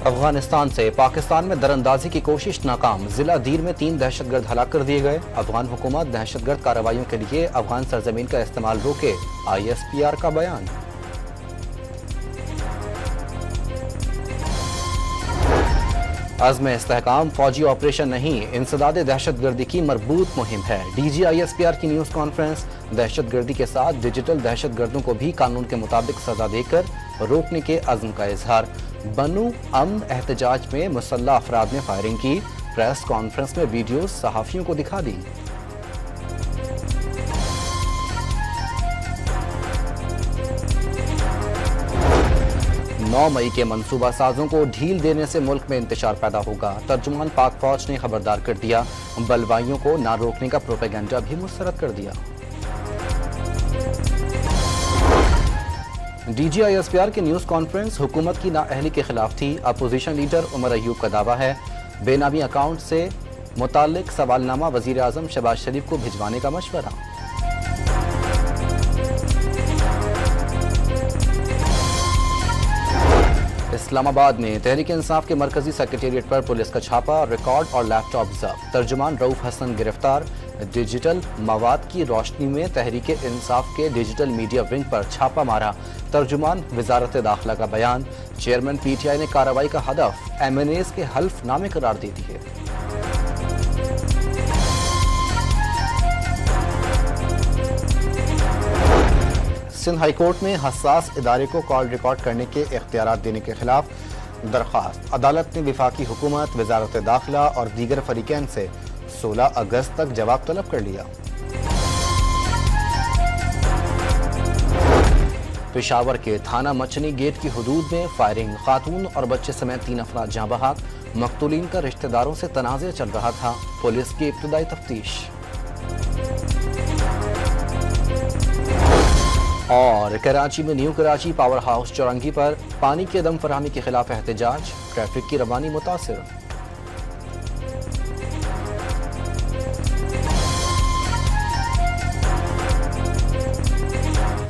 افغانستان سے پاکستان میں دراندازی کی کوشش ناکام، ضلع دیر میں 3 دہشت گرد ہلاک کر دیے گئے۔ افغان حکومت دہشت گرد کارروائیوں کے لیے افغان سرزمین کا استعمال روکے، ISPR کا بیان۔ عزم استحکام فوجی آپریشن نہیں، انسداد دہشت گردی کی مربوط مہم ہے۔ DG ISPR کی نیوز کانفرنس، دہشت گردی کے ساتھ ڈیجیٹل دہشت گردوں کو بھی قانون کے مطابق سزا دے کر روکنے کے عزم کا اظہار۔ بنو امن احتجاج میں مسلح افراد نے فائرنگ کی، پریس کانفرنس میں ویڈیوز صحافیوں کو دکھا دی۔ 9 مئی کے منصوبہ سازوں کو ڈھیل دینے سے ملک میں انتشار پیدا ہوگا، ترجمان پاک فوج نے خبردار کر دیا، بلوائیوں کو نہ روکنے کا پروپیگنڈا بھی مسترد کر دیا۔ DG ISPR کی نیوز کانفرنس، حکومت کی نااہلی کے خلاف تھی، اپوزیشن لیڈر عمر ایوب کا دعویٰ ہے، بے نامی اکاؤنٹ سے متعلق سوال نامہ وزیر اعظم شہباز شریف کو بھجوانے کا مشورہ۔ اسلام آباد میں تحریک انصاف کے مرکزی سیکریٹریٹ پر پولیس کا چھاپا، ریکارڈ اور لیپ ٹاپ ضبط، ترجمان رؤوف حسن گرفتار۔ ڈیجیٹل مواد کی روشنی میں تحریک انصاف کے ڈیجیٹل میڈیا ونگ پر چھاپا مارا، ترجمان وزارت داخلہ کا بیان۔ چیئرمین PTI نے کارروائی کا ہدف MNAs کے حلف نامے قرار دے دیے۔ سندھ ہائی کورٹ میں حساس ادارے کو کال ریکارڈ کرنے کے اختیارات دینے کے خلاف درخواست، عدالت نے وفاقی حکومت، وزارت داخلہ اور دیگر فریقین سے 16 اگست تک جواب طلب کر لیا۔ پشاور کے تھانہ مچھنی گیٹ کی حدود میں فائرنگ، خاتون اور بچے سمیت 3 افراد جاں بحق، مقتولین کا رشتہ داروں سے تنازع چل رہا تھا، پولیس کی ابتدائی تفتیش۔ اور کراچی میں نیو کراچی پاور ہاؤس چورنگی پر پانی کی عدم فراہمی کے خلاف احتجاج، ٹریفک کی روانی متاثر۔